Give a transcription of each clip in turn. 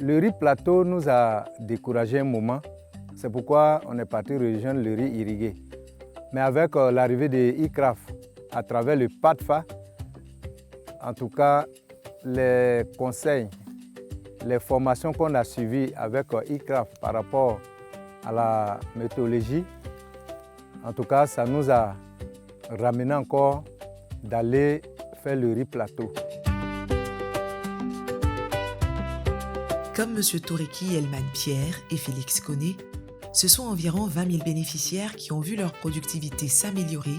Le riz plateau nous a découragé un moment. C'est pourquoi on est parti rejoindre le riz irrigué. Mais avec l'arrivée de ICRAF à travers le PADFA, en tout cas, les conseils, les formations qu'on a suivies avec ICRAF par rapport à la méthodologie, en tout cas, ça nous a ramené encore d'aller faire le riz plateau. Comme M. Toreki Elman Pierre et Félix Koné, ce sont environ 20 000 bénéficiaires qui ont vu leur productivité s'améliorer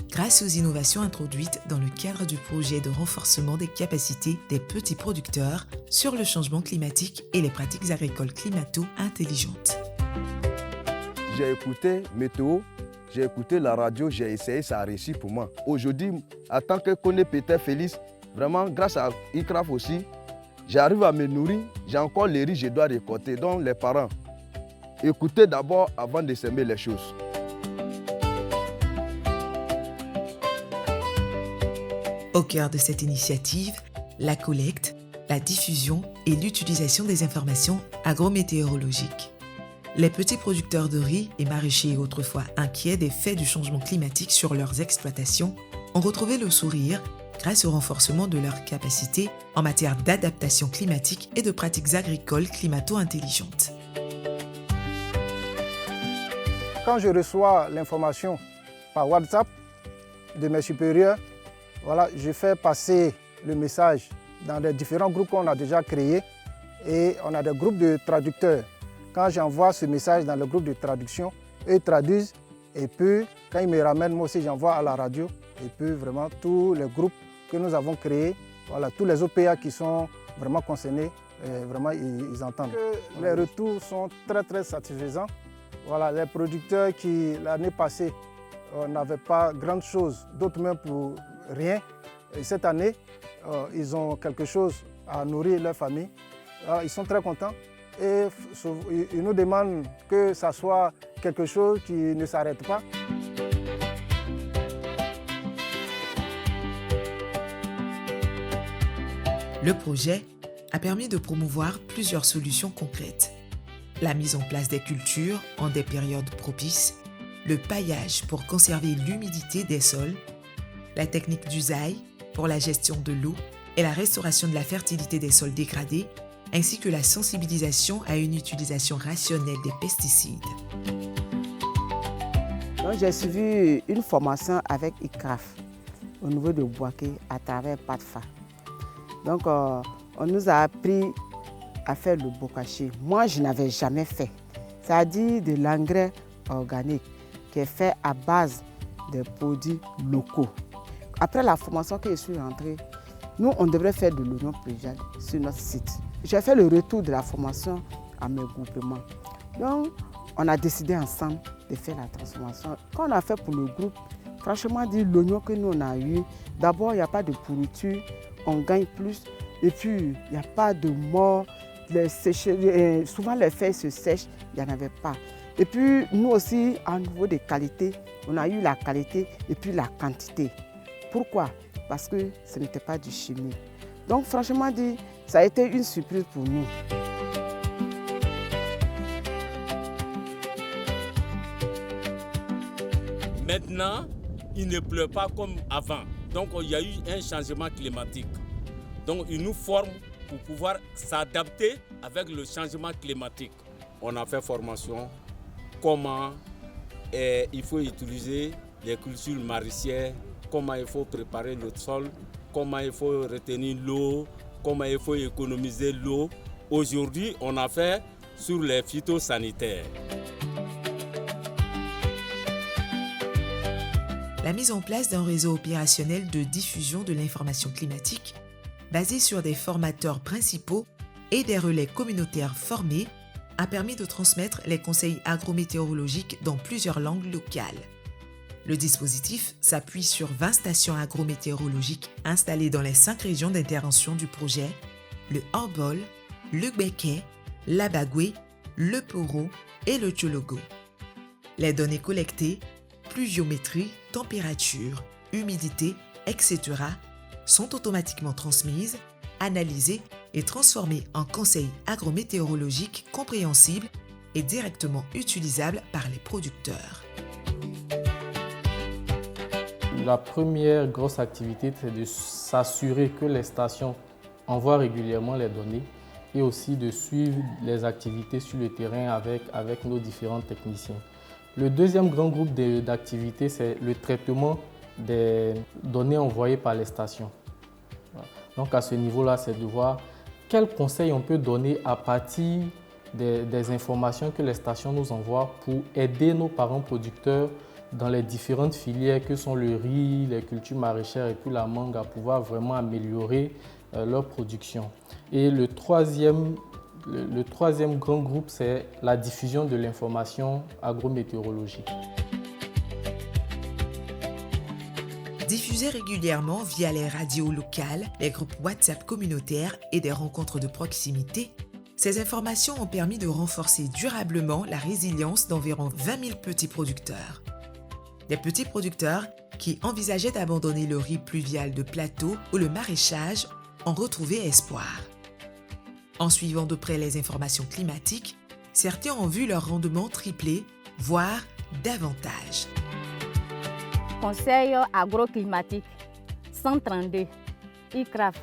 grâce aux innovations introduites dans le cadre du projet de renforcement des capacités des petits producteurs sur le changement climatique et les pratiques agricoles climato-intelligentes. J'ai écouté météo, j'ai écouté la radio, j'ai essayé, ça a réussi pour moi. Aujourd'hui, en tant que Koné Peter Félix, vraiment grâce à ICRAF aussi, j'arrive à me nourrir, j'ai encore les riz, je dois récolter. Donc les parents, écoutez d'abord avant de s'aimer les choses. Au cœur de cette initiative, la collecte, la diffusion et l'utilisation des informations agrométéorologiques. Les petits producteurs de riz et maraîchers autrefois inquiets des faits du changement climatique sur leurs exploitations ont retrouvé le sourire grâce au renforcement de leurs capacités en matière d'adaptation climatique et de pratiques agricoles climato-intelligentes. Quand je reçois l'information par WhatsApp de mes supérieurs, voilà, je fais passer le message dans les différents groupes qu'on a déjà créés et on a des groupes de traducteurs. Quand j'envoie ce message dans le groupe de traduction, eux traduisent et puis quand ils me ramènent, moi aussi j'envoie à la radio et puis vraiment tous les groupes que nous avons créés, voilà, tous les OPA qui sont vraiment concernés, vraiment ils entendent. Les retours sont très satisfaisants. Voilà, les producteurs qui l'année passée n'avaient pas grande chose, d'autres même pour rien. Et cette année, ils ont quelque chose à nourrir leur famille. Alors, ils sont très contents et ils nous demandent que ça soit quelque chose qui ne s'arrête pas. Le projet a permis de promouvoir plusieurs solutions concrètes. La mise en place des cultures en des périodes propices, le paillage pour conserver l'humidité des sols, la technique d'usaille pour la gestion de l'eau et la restauration de la fertilité des sols dégradés, ainsi que la sensibilisation à une utilisation rationnelle des pesticides. Donc, j'ai suivi une formation avec ICRAF au niveau de Bouaké à travers PADFA. Donc, on nous a appris à faire le bokashi. Moi, je n'avais jamais fait. C'est-à-dire de l'engrais organique qui est fait à base de produits locaux. Après la formation que je suis rentrée, nous, on devrait faire de l'oignon plégial sur notre site. J'ai fait le retour de la formation à mes groupements. Donc, on a décidé ensemble de faire la transformation. Quand on a fait pour le groupe, franchement, dit l'oignon que nous on a eu, d'abord, il n'y a pas de pourriture, on gagne plus. Et puis, il n'y a pas de mort. Souvent, les feuilles se sèchent, il n'y en avait pas. Et puis, nous aussi, au niveau des qualités, on a eu la qualité et puis la quantité. Pourquoi? Parce que ce n'était pas du chimique. Donc, franchement dit, ça a été une surprise pour nous. Maintenant, il ne pleut pas comme avant. Donc, il y a eu un changement climatique. Donc, ils nous forment pour pouvoir s'adapter avec le changement climatique. On a fait formation, comment il faut utiliser les cultures maraîchères, comment il faut préparer le sol, comment il faut retenir l'eau, comment il faut économiser l'eau. Aujourd'hui, on a fait sur les phytosanitaires. La mise en place d'un réseau opérationnel de diffusion de l'information climatique basé sur des formateurs principaux et des relais communautaires formés a permis de transmettre les conseils agrométéorologiques dans plusieurs langues locales. Le dispositif s'appuie sur 20 stations agrométéorologiques installées dans les 5 régions d'intervention du projet, le Hors-Bol, le Béquet, l'Abagoué, le Poro et le Tchologo. Les données collectées, pluviométrie, température, humidité, etc. sont automatiquement transmises, analysées et transformé en conseil agrométéorologique compréhensible et directement utilisable par les producteurs. La première grosse activité, c'est de s'assurer que les stations envoient régulièrement les données et aussi de suivre les activités sur le terrain avec nos différents techniciens. Le deuxième grand groupe d'activités, c'est le traitement des données envoyées par les stations. Donc à ce niveau-là, c'est de voir quels conseils on peut donner à partir des informations que les stations nous envoient pour aider nos parents producteurs dans les différentes filières que sont le riz, les cultures maraîchères et puis la mangue à pouvoir vraiment améliorer leur production. Et le troisième grand groupe, c'est la diffusion de l'information agrométéorologique. Diffusées régulièrement via les radios locales, les groupes WhatsApp communautaires et des rencontres de proximité, ces informations ont permis de renforcer durablement la résilience d'environ 20 000 petits producteurs. Des petits producteurs qui envisageaient d'abandonner le riz pluvial de plateau ou le maraîchage ont retrouvé espoir. En suivant de près les informations climatiques, certains ont vu leur rendement tripler, voire davantage. Conseil agroclimatique 132, ICRAF,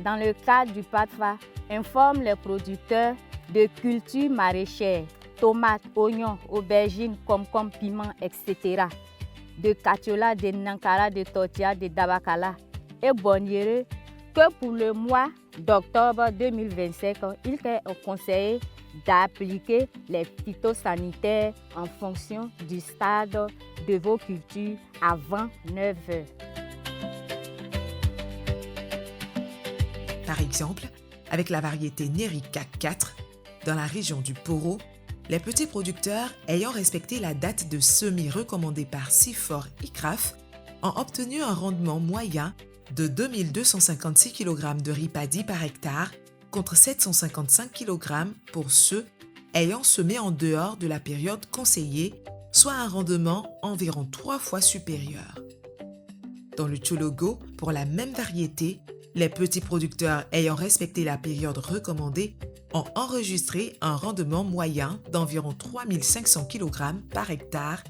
dans le cadre du PADFA, informe les producteurs de cultures maraîchères, tomates, oignons, aubergines, concombre, piments, etc., de catiola, de nankara, de tortilla, de dabakala et bonniéreux, que pour le mois d'octobre 2025, il est conseillé d'appliquer les phytosanitaires en fonction du stade de vos cultures avant 9 heures. Par exemple, avec la variété Nerica 4, dans la région du Poro, les petits producteurs ayant respecté la date de semis recommandée par CIFOR ICRAF ont obtenu un rendement moyen de 2256 kg de riz paddy par hectare contre 755 kg pour ceux ayant semé en dehors de la période conseillée, soit un rendement environ 3 fois supérieur. Dans le Tchologo, pour la même variété, les petits producteurs ayant respecté la période recommandée ont enregistré un rendement moyen d'environ 3500 kg par hectare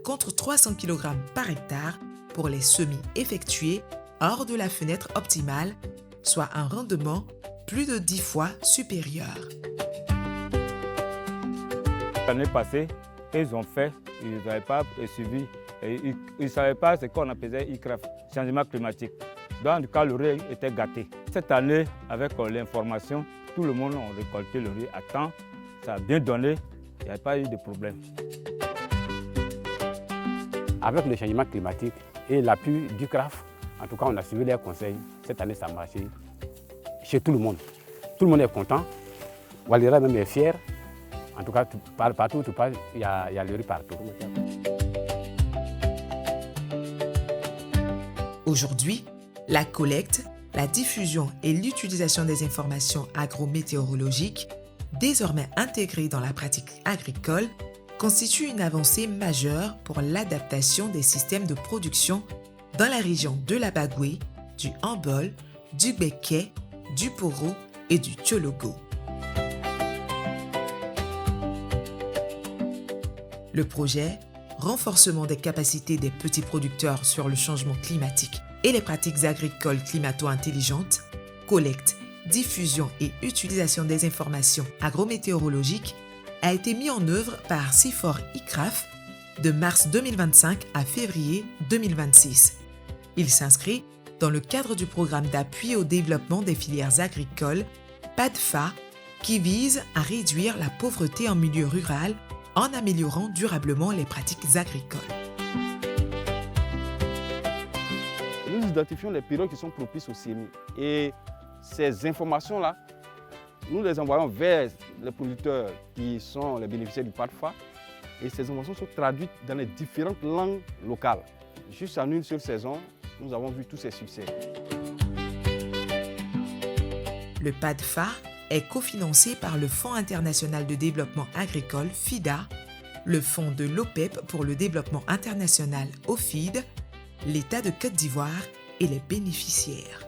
contre 300 kg par hectare pour les semis effectués hors de la fenêtre optimale, soit un rendement plus de 10 fois supérieur. L'année passée, ils ont fait, ils n'avaient pas suivi, ils ne savaient pas ce qu'on appelait ICRAF, changement climatique. Dans le cas, le riz était gâté. Cette année, avec l'information, tout le monde a récolté le riz à temps, ça a bien donné, il n'y a pas eu de problème. Avec le changement climatique et l'appui du CRAF, en tout cas, on a suivi les conseils. Cette année, ça a marché chez tout le monde. Tout le monde est content. Walira même est fier. En tout cas, partout où tu passes, il y a le riz partout. Aujourd'hui, la collecte, la diffusion et l'utilisation des informations agrométéorologiques, désormais intégrées dans la pratique agricole, constituent une avancée majeure pour l'adaptation des systèmes de production dans la région de la Bagoué, du Hambol, du Béké, du Poro et du Tchologo. Le projet « Renforcement des capacités des petits producteurs sur le changement climatique et les pratiques agricoles climato-intelligentes, collecte, diffusion et utilisation des informations agrométéorologiques » a été mis en œuvre par CIFOR ICRAF de mars 2025 à février 2026. Il s'inscrit dans le cadre du programme d'appui au développement des filières agricoles, PADFA, qui vise à réduire la pauvreté en milieu rural en améliorant durablement les pratiques agricoles. Nous identifions les périodes qui sont propices au semis. Et ces informations-là, nous les envoyons vers les producteurs qui sont les bénéficiaires du PADFA. Et ces informations sont traduites dans les différentes langues locales. Juste en une seule saison, nous avons vu tous ces succès. Le PADFA est cofinancé par le Fonds international de développement agricole, FIDA, le Fonds de l'OPEP pour le développement international, OFID, l'État de Côte d'Ivoire et les bénéficiaires.